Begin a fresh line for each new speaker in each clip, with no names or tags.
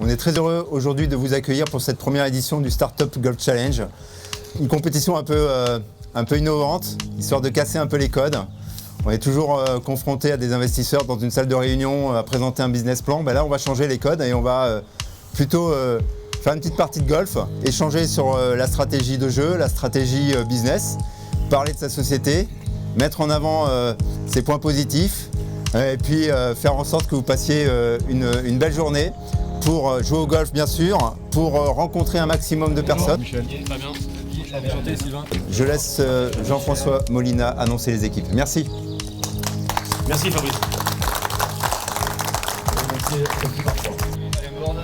On est très heureux aujourd'hui de vous accueillir pour cette première édition du Startup Golf Challenge. Une compétition un peu innovante, histoire de casser un peu les codes. On est toujours confronté à des investisseurs dans une salle de réunion à présenter un business plan. Là, on va changer les codes et on va plutôt faire une petite partie de golf, échanger sur la stratégie de jeu, la stratégie business, parler de sa société, mettre en avant ses points positifs et puis faire en sorte que vous passiez une belle journée pour jouer au golf bien sûr, pour rencontrer un maximum de personnes.
Michel. Très bien. Enchanté, Sylvain.
Je laisse Jean-François Molina annoncer les équipes. Merci.
Merci Fabrice.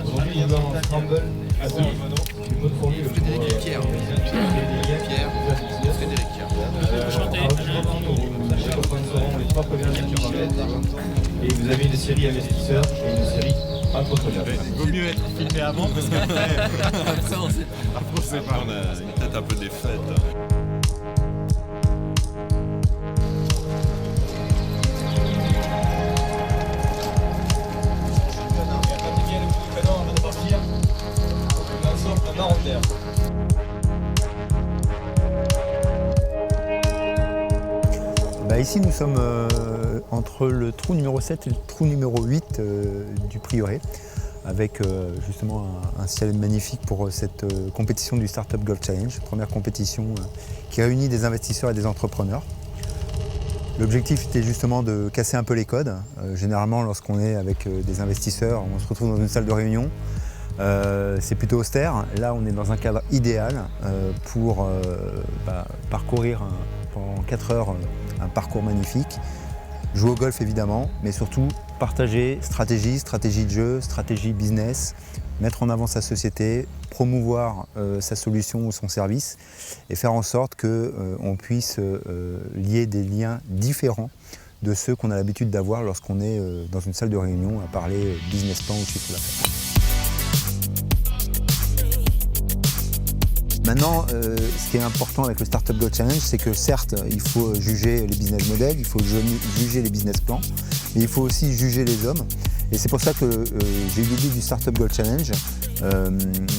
Aujourd'hui, il y a un scramble à deux.
Frédéric et Pierre. Frédéric.
Enchanté.
Les trois premières équipes. Et vous avez une série investisseurs et une série entrepreneurs.
Il vaut mieux être filmé avant parce qu'après, après c'est pas, on a une tête un peu défaite.
Ici, nous sommes entre le trou numéro 7 et le trou numéro 8 du prieuré, avec justement un ciel magnifique pour cette compétition du Startup Golf Challenge, première compétition qui réunit des investisseurs et des entrepreneurs. L'objectif était justement de casser un peu les codes. Généralement, lorsqu'on est avec des investisseurs, on se retrouve dans une salle de réunion. C'est plutôt austère. Là, on est dans un cadre idéal pour parcourir pendant 4 heures un parcours magnifique, jouer au golf évidemment, mais surtout partager stratégie de jeu, stratégie business, mettre en avant sa société, promouvoir sa solution ou son service et faire en sorte qu'on puisse lier des liens différents de ceux qu'on a l'habitude d'avoir lorsqu'on est dans une salle de réunion à parler business plan ou chiffre d'affaires. Maintenant, ce qui est important avec le Startup Golf Challenge, c'est que certes, il faut juger les business models, il faut juger les business plans, mais il faut aussi juger les hommes. Et c'est pour ça que j'ai eu l'idée du Startup Golf Challenge.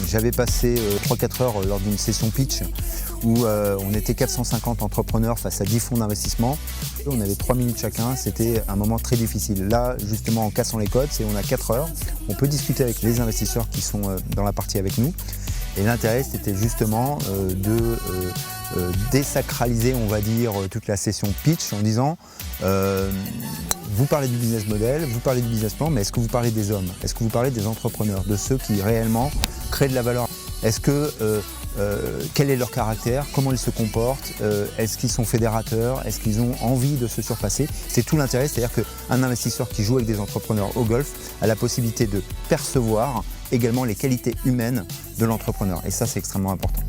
J'avais passé 3-4 heures lors d'une session pitch où on était 450 entrepreneurs face à 10 fonds d'investissement. On avait 3 minutes chacun, c'était un moment très difficile. Là, justement, en cassant les codes, on a 4 heures, on peut discuter avec les investisseurs qui sont dans la partie avec nous. Et l'intérêt, c'était justement de désacraliser, on va dire, toute la session pitch en disant vous parlez du business model, vous parlez du business plan, mais est-ce que vous parlez des hommes? Est-ce que vous parlez des entrepreneurs, de ceux qui réellement créent de la valeur? Est-ce que quel est leur caractère? Comment ils se comportent? Est-ce qu'ils sont fédérateurs? Est-ce qu'ils ont envie de se surpasser? C'est tout l'intérêt, c'est-à-dire qu'un investisseur qui joue avec des entrepreneurs au golf a la possibilité de percevoir également les qualités humaines de l'entrepreneur. Et ça, c'est extrêmement important.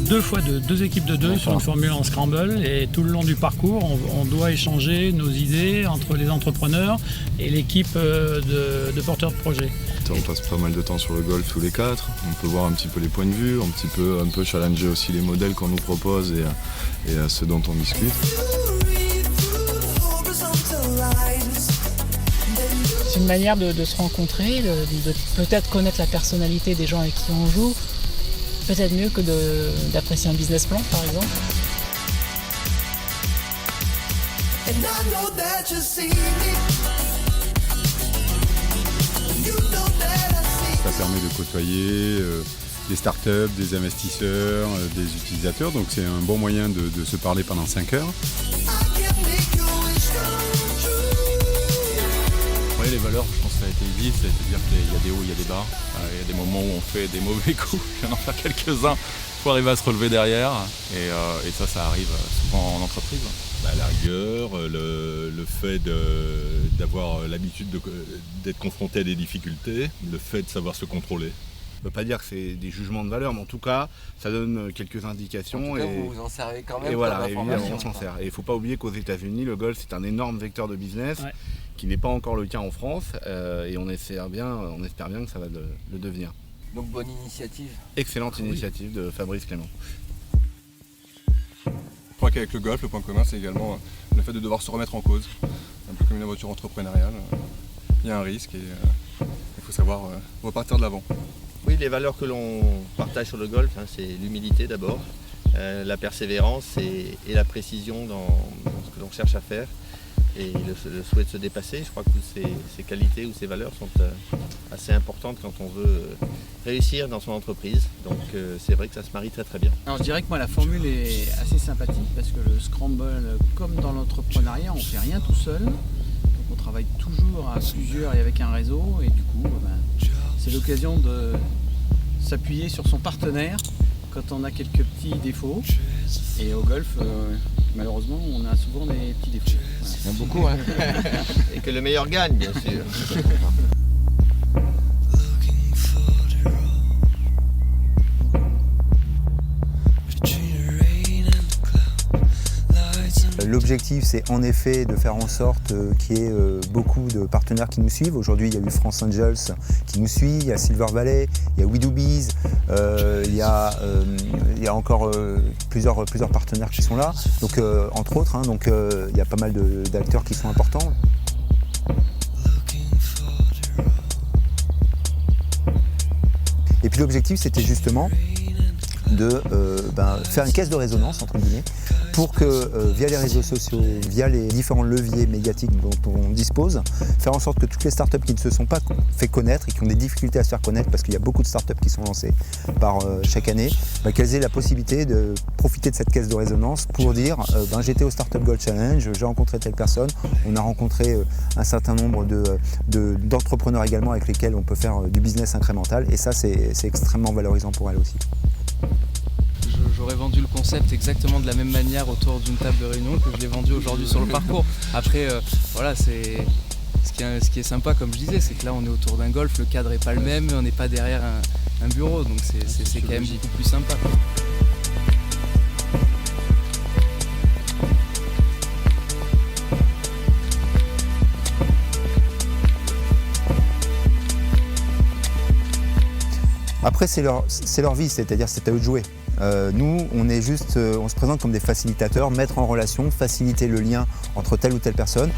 2 fois 2 équipes de 2 sur une formule en scramble et tout le long du parcours, on doit échanger nos idées entre les entrepreneurs et l'équipe de porteurs de projets.
On passe pas mal de temps sur le golf tous les 4, on peut voir un petit peu les points de vue, un peu challenger aussi les modèles qu'on nous propose et ceux dont on discute.
C'est une manière de se rencontrer, de peut-être connaître la personnalité des gens avec qui on joue, peut-être mieux que d'apprécier un business plan par exemple.
Ça permet de côtoyer des startups, des investisseurs, des utilisateurs, donc c'est un bon moyen de se parler pendant 5 heures.
Oui, les valeurs, je pense que ça a été dit, c'est-à-dire qu'il y a des hauts, il y a des bas. Il y a des moments où on fait des mauvais coups, il y en a faire quelques-uns pour arriver à se relever derrière. Et ça arrive souvent en entreprise.
La rigueur, le fait d'avoir l'habitude d'être confronté à des difficultés, le fait de savoir se contrôler.
Je ne peux pas dire que c'est des jugements de valeur, mais en tout cas, ça donne quelques indications.
En tout cas, vous vous en servez quand même.
Et voilà,
évidemment,
on s'en sert. Et il ne faut pas oublier qu'aux États-Unis, le golf, c'est un énorme vecteur de business,
Ouais.
qui n'est pas encore le cas en France. Et on espère bien que ça va le devenir.
Donc bonne initiative.
Excellente initiative de Fabrice Clément.
Je crois qu'avec le golf, le point commun, c'est également le fait de devoir se remettre en cause. Un peu comme une aventure entrepreneuriale. Il y a un risque et il
faut savoir repartir de l'avant.
Oui, les valeurs que l'on partage sur le golf, c'est l'humilité d'abord, la persévérance et la précision dans ce que l'on cherche à faire et le souhait de se dépasser. Je crois que ces qualités ou ces valeurs sont assez importantes quand on veut réussir dans son entreprise. Donc c'est vrai que ça se marie très très bien.
Alors je dirais que moi la formule est assez sympathique parce que le scramble, comme dans l'entrepreneuriat, on ne fait rien tout seul. Donc on travaille toujours à plusieurs et avec un réseau et du coup c'est l'occasion de s'appuyer sur son partenaire quand on a quelques petits défauts. Et au golf, malheureusement, on a souvent des petits défauts. Voilà.
Il y en a beaucoup, hein. Et que le meilleur gagne, bien sûr.
L'objectif, c'est en effet de faire en sorte qu'il y ait beaucoup de partenaires qui nous suivent. Aujourd'hui, il y a eu France Angels qui nous suit, il y a Silver Valley, il y a We Do Biz, il y a encore plusieurs partenaires qui sont là. Donc, entre autres, il y a pas mal d'acteurs qui sont importants. Et puis l'objectif, c'était justement de faire une caisse de résonance, entre guillemets, pour que via les réseaux sociaux, via les différents leviers médiatiques dont on dispose, faire en sorte que toutes les startups qui ne se sont pas fait connaître et qui ont des difficultés à se faire connaître, parce qu'il y a beaucoup de startups qui sont lancées chaque année, qu'elles aient la possibilité de profiter de cette caisse de résonance pour dire j'étais au Startup Gold Challenge, j'ai rencontré telle personne, on a rencontré un certain nombre d'entrepreneurs également avec lesquels on peut faire du business incrémental, et ça c'est extrêmement valorisant pour elles aussi.
J'aurais vendu le concept exactement de la même manière autour d'une table de réunion que je l'ai vendu aujourd'hui sur le parcours. Après, voilà, c'est ce qui est sympa, comme je disais, c'est que là on est autour d'un golf, le cadre n'est pas le même, on n'est pas derrière un bureau, donc c'est quand même beaucoup plus sympa.
Après, c'est leur vie, c'est-à-dire c'est à eux de jouer. Nous, on se présente comme des facilitateurs, mettre en relation, faciliter le lien entre telle ou telle personne.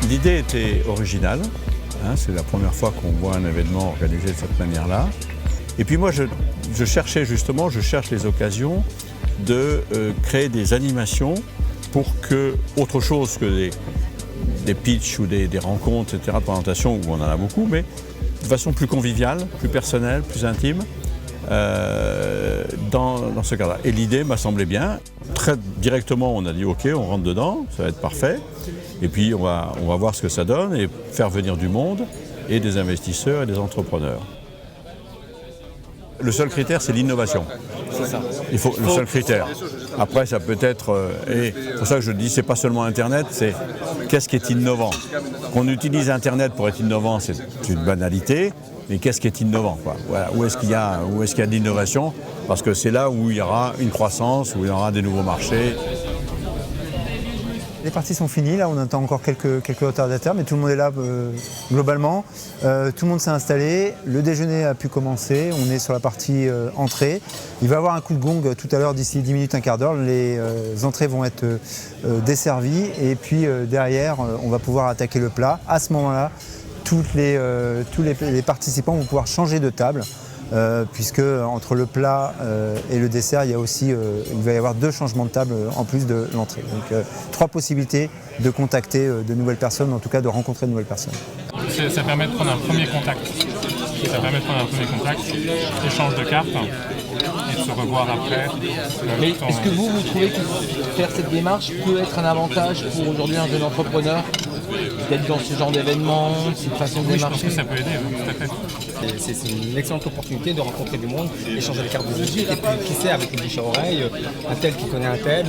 L'idée était originale, c'est la première fois qu'on voit un événement organisé de cette manière-là. Et puis moi, je cherche les occasions de créer des animations pour que, autre chose que des pitchs ou des rencontres, etc., de présentation, où on en a beaucoup, mais de façon plus conviviale, plus personnelle, plus intime, dans ce cadre-là. Et l'idée m'a semblé bien. Très directement, on a dit OK, on rentre dedans, ça va être parfait. Et puis on va voir ce que ça donne et faire venir du monde et des investisseurs et des entrepreneurs. Le seul critère, c'est l'innovation.
C'est ça.
Le seul critère. Après, ça peut être, et pour ça que je dis, c'est pas seulement Internet, c'est qu'est-ce qui est innovant. Qu'on utilise Internet pour être innovant, c'est une banalité, mais qu'est-ce qui est innovant, quoi. Voilà. Où est-ce qu'il y a de l'innovation? Parce que c'est là où il y aura une croissance, où il y aura des nouveaux marchés.
Les parties sont finies, là on attend encore quelques retardataires, mais tout le monde est là globalement. Tout le monde s'est installé, le déjeuner a pu commencer, on est sur la partie entrée. Il va y avoir un coup de gong tout à l'heure, d'ici 10 minutes, un quart d'heure. Les entrées vont être desservies et puis derrière on va pouvoir attaquer le plat. À ce moment-là, tous les participants vont pouvoir changer de table. Puisque entre le plat et le dessert, il va y avoir 2 changements de table en plus de l'entrée. Donc 3 possibilités de contacter de nouvelles personnes, en tout cas de rencontrer de nouvelles personnes.
Ça permet de prendre un premier contact. Échange de cartes et de se revoir après.
Mais est-ce que vous trouvez que faire cette démarche peut être un avantage pour aujourd'hui un jeune entrepreneur d'être dans ce genre d'événement, cette façon de démarcher?
Je pense que ça peut aider, tout à fait.
C'est une excellente opportunité de rencontrer du monde, échanger les cartes de visite et puis qui sait avec une bouche à oreille, un tel qui connaît un tel.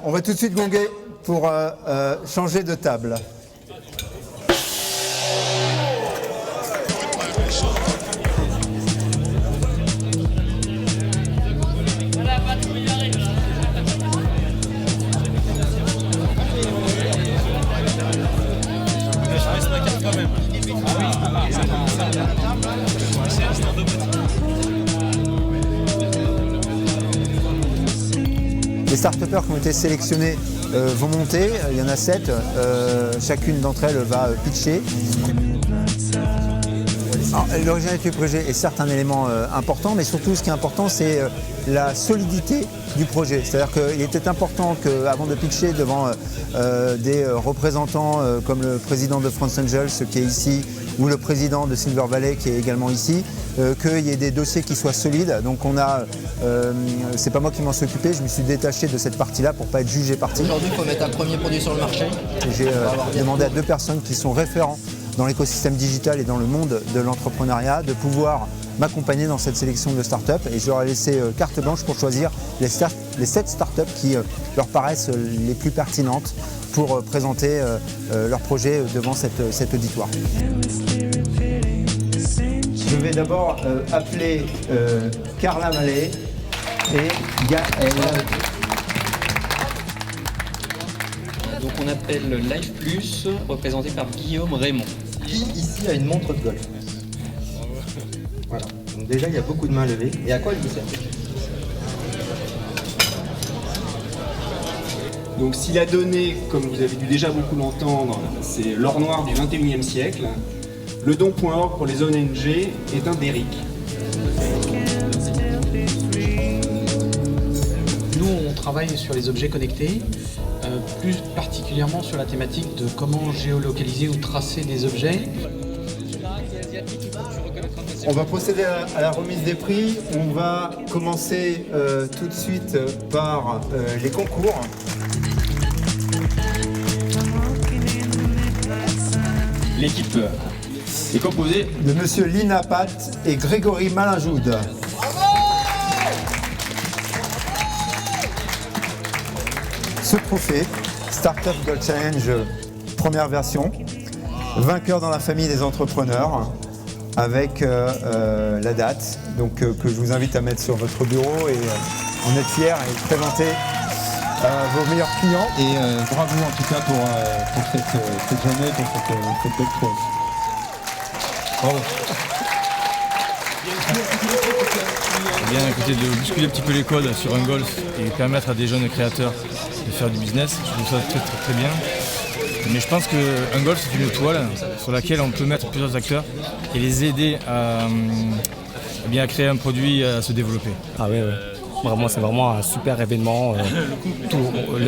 On va tout de suite gonger pour changer de table. Les start-upers qui ont été sélectionnés vont monter, il y en a 7, chacune d'entre elles va pitcher. L'originalité du projet est certes un élément important, mais surtout ce qui est important c'est la solidité du projet. C'est-à-dire qu'il était important qu'avant de pitcher devant des représentants comme le président de France Angels qui est ici, ou le président de Silver Valley qui est également ici, qu'il y ait des dossiers qui soient solides. Donc c'est pas moi qui m'en suis occupé, je me suis détaché de cette partie-là pour pas être jugé parti.
Aujourd'hui, il faut mettre un premier produit sur le marché.
J'ai demandé à 2 personnes qui sont référents dans l'écosystème digital et dans le monde de l'entrepreneuriat de pouvoir m'accompagner dans cette sélection de start-up et je leur ai laissé carte blanche pour choisir les 7 start-up qui leur paraissent les plus pertinentes pour présenter leur projet devant cet auditoire. Je vais d'abord appeler Carla Mallet et Gaël.
Donc on appelle Life Plus, représenté par Guillaume Raymond.
Qui ici a une montre de golf? Voilà. Donc déjà il y a beaucoup de mains levées. Et à quoi elle vous sert?
Donc si la donnée, comme vous avez dû déjà beaucoup l'entendre, c'est l'or noir du 21e siècle, le don.org pour les ONG est un DERIC.
Nous, on travaille sur les objets connectés, plus particulièrement sur la thématique de comment géolocaliser ou tracer des objets.
On va procéder à la remise des prix. On va commencer tout de suite par les concours.
L'équipe est composée
de Monsieur Lina Pat et Grégory Malinjoude. Ce trophée, Startup Gold Challenge première version, vainqueur dans la famille des entrepreneurs, avec la date donc, que je vous invite à mettre sur votre bureau et en être fier et présenter vos meilleurs clients.
Et bravo en tout cas pour cette journée, pour cette belle preuve. Bravo.
Bien écoutez, de bousculer un petit peu les codes sur un golf et permettre à des jeunes créateurs de faire du business, je trouve ça très bien. Mais je pense qu'un golf c'est une toile sur laquelle on peut mettre plusieurs acteurs et les aider à créer un produit, à se développer.
Ah oui. Vraiment, c'est vraiment un super événement.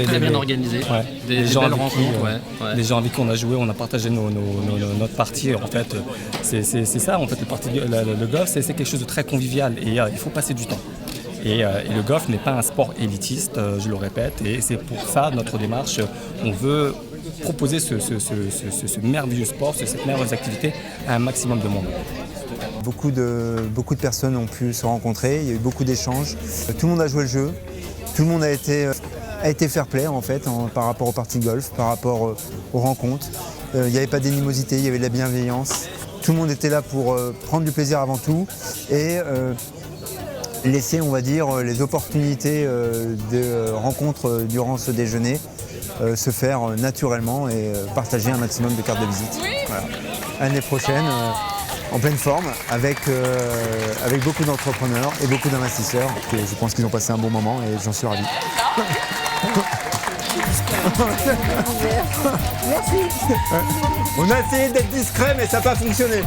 Très bien organisé.
Ouais.
Des belles rencontres.
Les gens avec qui on a joué, on a partagé notre partie. En fait, c'est ça. En fait, le golf, c'est quelque chose de très convivial et il faut passer du temps. Et le golf n'est pas un sport élitiste, je le répète. Et c'est pour ça notre démarche. On veut proposer ce merveilleux sport, cette merveilleuse activité à un maximum de monde.
Beaucoup de personnes ont pu se rencontrer, il y a eu beaucoup d'échanges. Tout le monde a joué le jeu, tout le monde a été fair play en fait par rapport aux parties de golf, par rapport aux rencontres. Il n'y avait pas d'animosité, il y avait de la bienveillance. Tout le monde était là pour prendre du plaisir avant tout et laisser, on va dire, les opportunités de rencontres durant ce déjeuner se faire naturellement et partager un maximum de cartes de visite. Voilà. L'année prochaine, en pleine forme, avec beaucoup d'entrepreneurs et beaucoup d'investisseurs. Je pense qu'ils ont passé un bon moment et j'en suis ravi.
Merci.
On a essayé d'être discret mais ça n'a pas fonctionné.